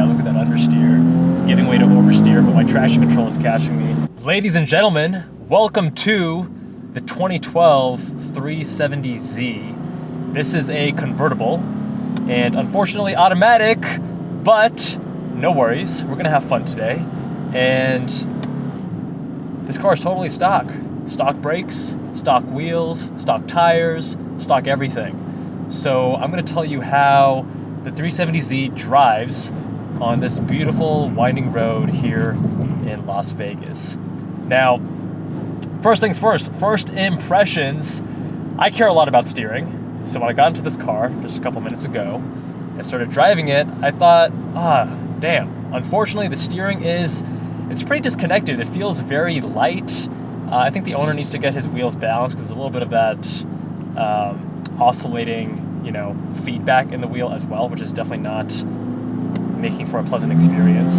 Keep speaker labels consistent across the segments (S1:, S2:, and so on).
S1: down. Look at that understeer. Giving way to oversteer, but my traction control is catching me. Ladies and gentlemen, welcome to the 2012 370Z. This is a convertible, and unfortunately automatic, but no worries. We're gonna have fun today. And this car is totally stock. Stock brakes, stock wheels, stock tires, stock everything. So I'm gonna tell you how the 370Z drives on this beautiful winding road here in Las Vegas. Now, first things first, first impressions. I care a lot about steering. So when I got into this car just a couple minutes ago and started driving it, I thought, damn. Unfortunately, the steering it's pretty disconnected. It feels very light. I think the owner needs to get his wheels balanced because there's a little bit of that oscillating, feedback in the wheel as well, which is definitely not making for a pleasant experience.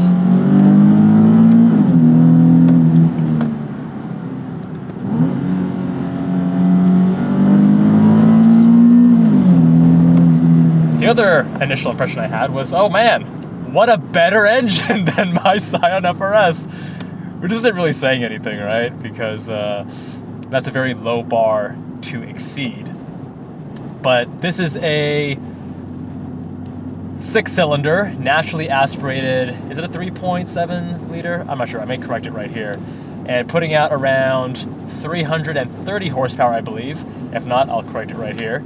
S1: The other initial impression I had was, oh man, what a better engine than my Scion FR-S, which isn't really saying anything, right? Because that's a very low bar to exceed. But this is a 6-cylinder, naturally aspirated. Is it a 3.7 liter? I'm not sure. I may correct it right here. And putting out around 330 horsepower, I believe. If not, I'll correct it right here.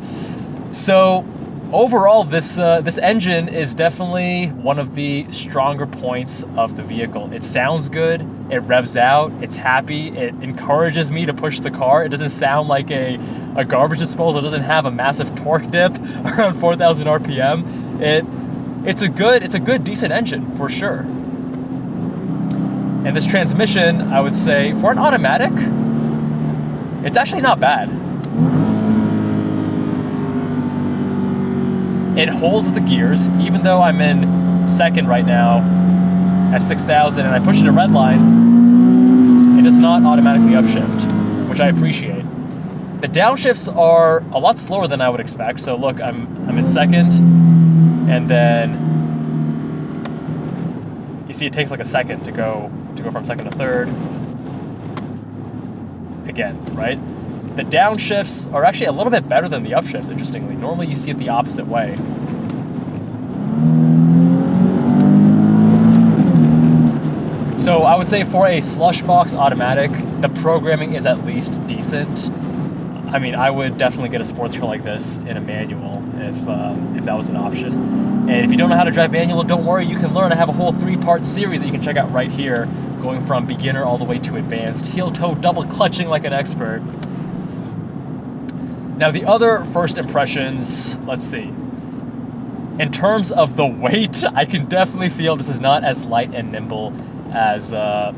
S1: So overall, this engine is definitely one of the stronger points of the vehicle. It sounds good, it revs out, it's happy, it encourages me to push the car. It doesn't sound like a garbage disposal. It doesn't have a massive torque dip around 4,000 RPM. It's a good, decent engine for sure. And this transmission, I would say, for an automatic, it's actually not bad. It holds the gears, even though I'm in second right now at 6,000 and I push it a red line, it does not automatically upshift, which I appreciate. The downshifts are a lot slower than I would expect. So look, I'm in second, and then you see it takes like a second to go from second to third. Again, right? The downshifts are actually a little bit better than the upshifts, interestingly. Normally you see it the opposite way. So I would say for a slush box automatic, the programming is at least decent. I mean, I would definitely get a sports car like this in a manual if that was an option. And if you don't know how to drive manual, don't worry, you can learn. I have a whole 3-part series that you can check out right here, going from beginner all the way to advanced, heel-toe double clutching like an expert. Now the other first impressions, let's see. In terms of the weight, I can definitely feel this is not as light and nimble as a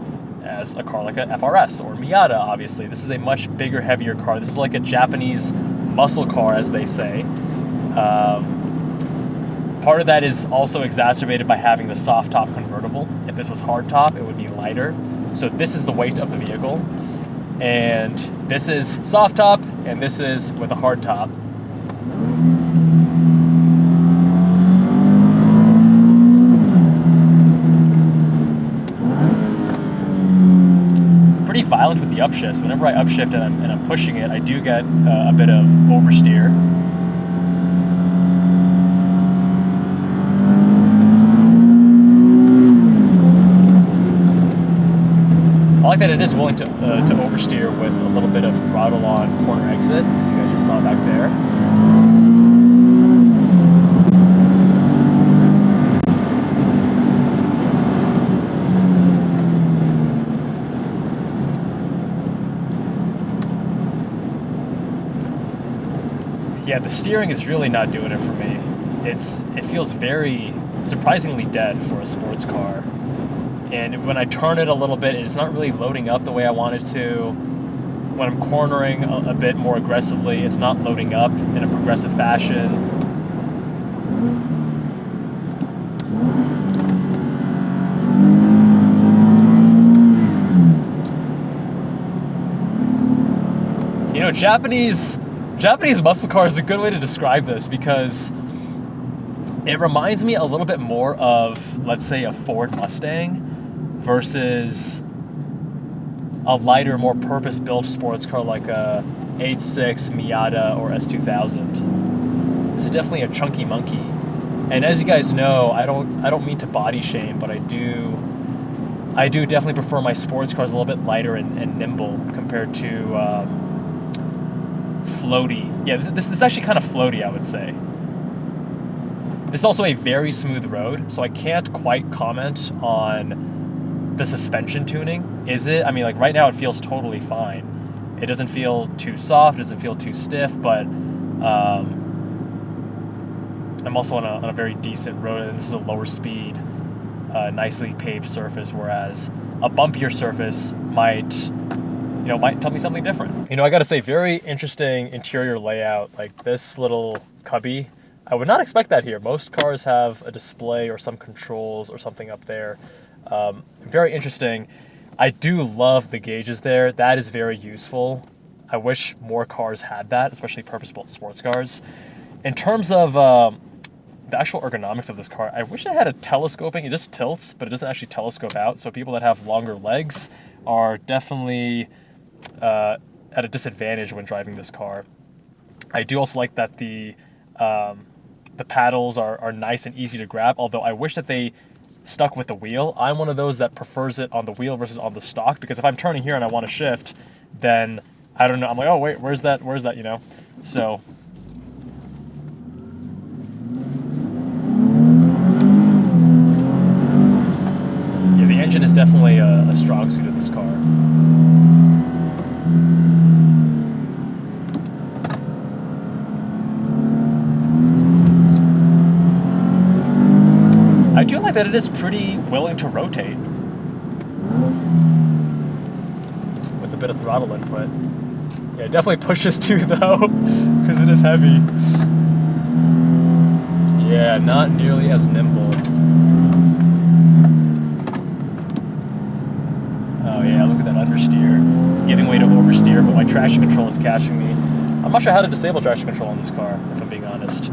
S1: car like a FR-S or Miata, obviously. This is a much bigger, heavier car. This is like a Japanese muscle car, as they say. Part of that is also exacerbated by having the soft top convertible. If this was hard top, it would be lighter. So this is the weight of the vehicle. And this is soft top, and this is with a hard top. Pretty violent with the upshifts. Whenever I upshift and I'm pushing it, I do get a bit of oversteer. I like that it is willing to oversteer with a little bit of throttle on corner exit, as you guys just saw back there. Yeah, the steering is really not doing it for me. It feels very surprisingly dead for a sports car. And when I turn it a little bit, it's not really loading up the way I want it to. When I'm cornering a bit more aggressively, it's not loading up in a progressive fashion. You know, Japanese muscle car is a good way to describe this, because It reminds me a little bit more of, let's say, a Ford Mustang versus a lighter, more purpose-built sports car like a 8.6 Miata or S2000. This is definitely a chunky monkey. And as you guys know, I don't mean to body shame, but I do definitely prefer my sports cars a little bit lighter and nimble compared to floaty. Yeah, this is actually kind of floaty, I would say. This is also a very smooth road, so I can't quite comment on the suspension tuning. Is it? I mean, like right now it feels totally fine. It doesn't feel too soft, it doesn't feel too stiff, but I'm also on a very decent road, and this is a lower speed, nicely paved surface, whereas a bumpier surface might tell me something different. I gotta say, very interesting interior layout, like this little cubby. I would not expect that here. Most cars have a display or some controls or something up there. Very interesting. I do love the gauges there. That is very useful. I wish more cars had that, especially purpose-built sports cars. In terms of the actual ergonomics of this car, I wish it had a telescoping. It just tilts, but it doesn't actually telescope out. So people that have longer legs are definitely at a disadvantage when driving this car. I do also like that the paddles are nice and easy to grab, although I wish that they stuck with the wheel. I'm one of those that prefers it on the wheel versus on the stock, because if I'm turning here and I want to shift, then I don't know. I'm like, oh wait, where's that, So yeah, the engine is definitely a strong suit of this car. I do like that it is pretty willing to rotate with a bit of throttle input. Yeah, it definitely pushes too though, because it is heavy. Yeah, not nearly as nimble. Oh yeah, look at that understeer. Giving way to oversteer, but my traction control is catching me. I'm not sure how to disable traction control on this car, if I'm being honest.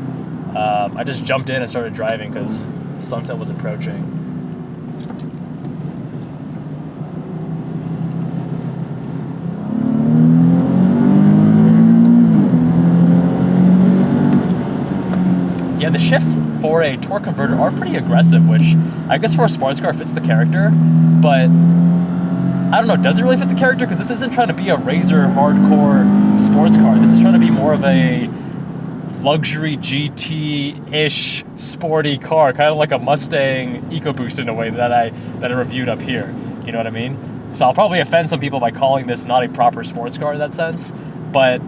S1: I just jumped in and started driving because sunset was approaching. Yeah, the shifts for a torque converter are pretty aggressive, which I guess for a sports car fits the character, but I don't know, does it really fit the character? Because this isn't trying to be a razor hardcore sports car. This is trying to be more of a luxury GT-ish sporty car, kind of like a Mustang EcoBoost in a way that I reviewed up here. You know what I mean? So I'll probably offend some people by calling this not a proper sports car in that sense, but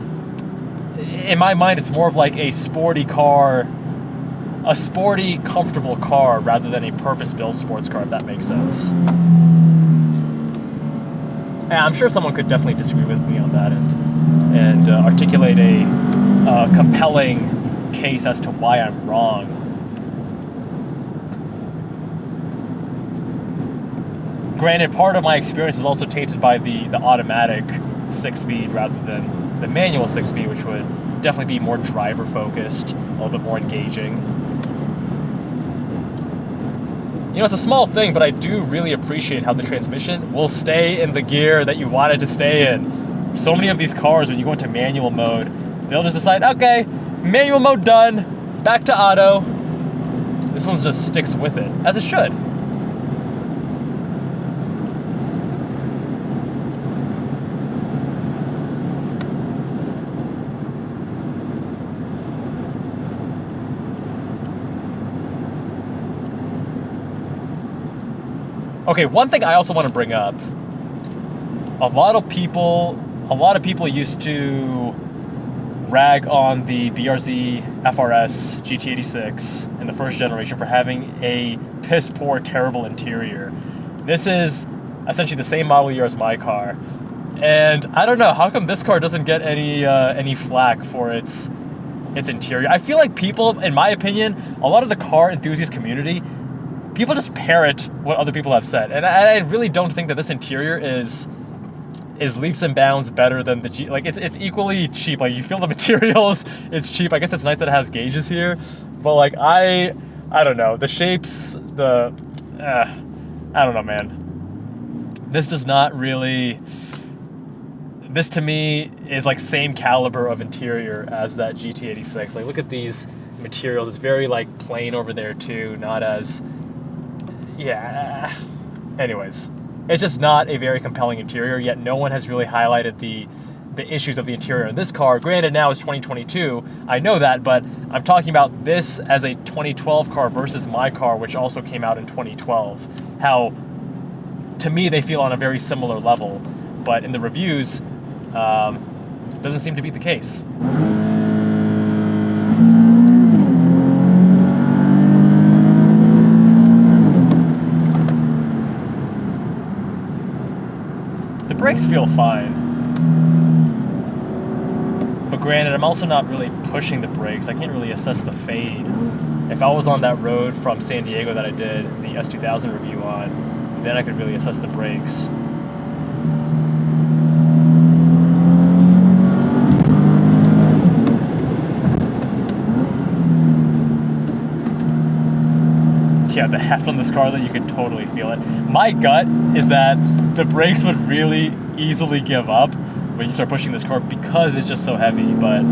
S1: in my mind it's more of like a sporty car, a sporty, comfortable car rather than a purpose-built sports car, if that makes sense. And I'm sure someone could definitely disagree with me on that and articulate a compelling case as to why I'm wrong. Granted, part of my experience is also tainted by the automatic 6-speed rather than the manual 6-speed, which would definitely be more driver focused, a little bit more engaging. It's a small thing, but I do really appreciate how the transmission will stay in the gear that you want it to stay in. So many of these cars, when you go into manual mode, they'll just decide, okay, manual mode done, back to auto. This one just sticks with it, as it should. Okay, one thing I also want to bring up. A lot of people used to rag on the BRZ FR-S GT86 in the first generation for having a piss poor, terrible interior. This is essentially the same model year as my car, and I don't know how come this car doesn't get any flack for its interior. I feel like people, in my opinion, a lot of the car enthusiast community, people just parrot what other people have said, and I really don't think that this interior is is leaps and bounds better than the G. Like it's equally cheap. Like you feel the materials, it's cheap. I guess it's nice that it has gauges here, but like I don't know, the shapes, I don't know, man. This does not really. This to me is like same caliber of interior as that GT86. Like look at these materials. It's very like plain over there too. Not as, yeah. Anyways. It's just not a very compelling interior, yet no one has really highlighted the issues of the interior in this car. Granted, now it's 2022, I know that, but I'm talking about this as a 2012 car versus my car, which also came out in 2012. How, to me, they feel on a very similar level, but in the reviews, doesn't seem to be the case. The brakes feel fine, but granted, I'm also not really pushing the brakes. I can't really assess the fade. If I was on that road from San Diego that I did the S2000 review on, then I could really assess the brakes. Yeah, the heft on this car, that you could totally feel it. My gut is that the brakes would really easily give up when you start pushing this car because it's just so heavy, but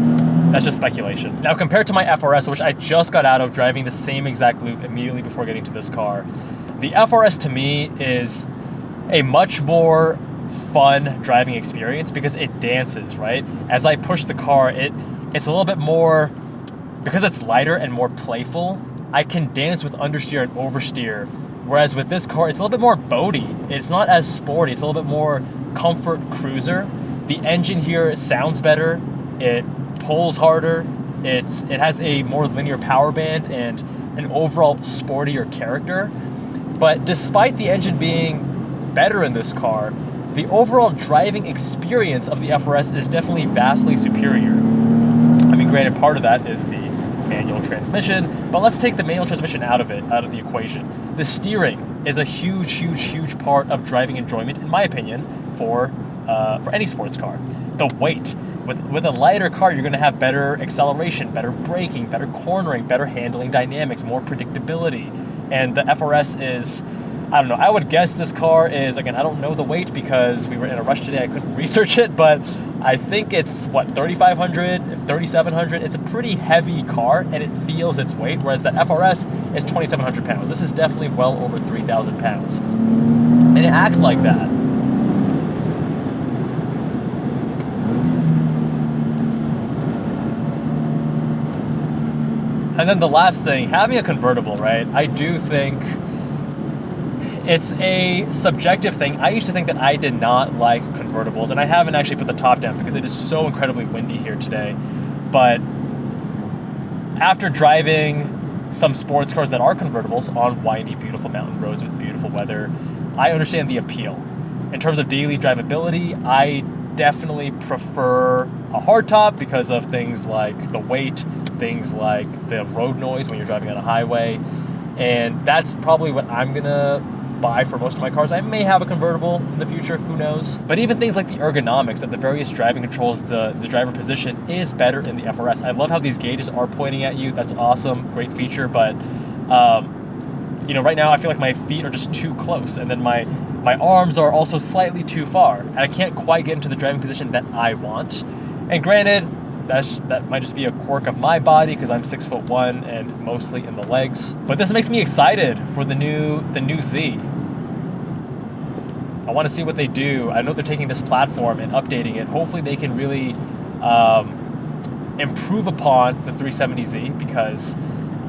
S1: that's just speculation. Now, compared to my FR-S, which I just got out of driving the same exact loop immediately before getting to this car, the FR-S to me is a much more fun driving experience because it dances, right? As I push the car, it's a little bit more, because it's lighter and more playful, I can dance with understeer and oversteer. Whereas with this car, it's a little bit more boaty. It's not as sporty. It's a little bit more comfort cruiser. The engine here sounds better. It pulls harder. It has a more linear power band and an overall sportier character. But despite the engine being better in this car, the overall driving experience of the FR-S is definitely vastly superior. I mean, granted, part of that is the manual transmission, but let's take the manual transmission out of the equation. The steering is a huge part of driving enjoyment, in my opinion, for any sports car. The weight, with a lighter car, you're going to have better acceleration, better braking, better cornering, better handling dynamics, more predictability. And the FR-S is, I don't know, I would guess this car is, again, I don't know the weight because we were in a rush today, I couldn't research it, but I think it's, what, 3,500, 3,700? It's a pretty heavy car, and it feels its weight, whereas the FR-S is 2,700 pounds. This is definitely well over 3,000 pounds. And it acts like that. And then the last thing, having a convertible, right? I do think it's a subjective thing. I used to think that I did not like convertibles, and I haven't actually put the top down because it is so incredibly windy here today. But after driving some sports cars that are convertibles on windy, beautiful mountain roads with beautiful weather, I understand the appeal. In terms of daily drivability, I definitely prefer a hardtop because of things like the weight, things like the road noise when you're driving on a highway, and that's probably what I'm gonna buy for most of my cars. I may have a convertible in the future, who knows? But even things like the ergonomics of the various driving controls, the driver position is better in the FR-S. I love how these gauges are pointing at you. That's awesome, great feature, but you know, right now I feel like my feet are just too close, and then my arms are also slightly too far, and I can't quite get into the driving position that I want. And granted, that might just be a quirk of my body because I'm 6'1" and mostly in the legs. But this makes me excited for the new Z. I want to see what they do. I know they're taking this platform and updating it. Hopefully they can really improve upon the 370Z, because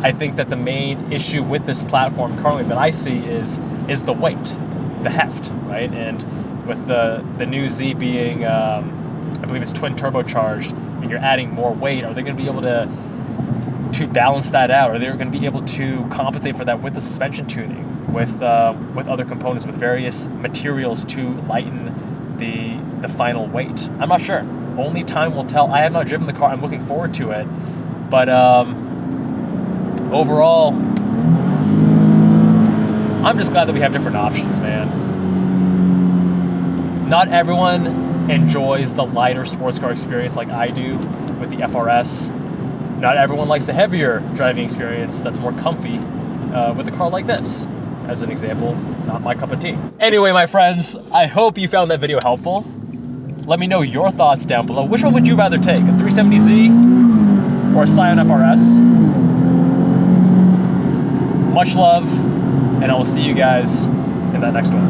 S1: I think that the main issue with this platform currently that I see is the weight, the heft, right? And with the new Z being, I believe it's twin turbocharged, and you're adding more weight, are they going to be able to balance that out? Are they going to be able to compensate for that with the suspension tuning, with other components, with various materials to lighten the final weight? I'm not sure. Only time will tell. I have not driven the car. I'm looking forward to it, but overall, I'm just glad that we have different options, man. Not everyone enjoys the lighter sports car experience like I do with the FR-S. Not everyone likes the heavier driving experience that's more comfy with a car like this. As an example, not my cup of tea. Anyway, my friends, I hope you found that video helpful. Let me know your thoughts down below. Which one would you rather take, a 370Z or a Scion FR-S? Much love, and I will see you guys in that next one.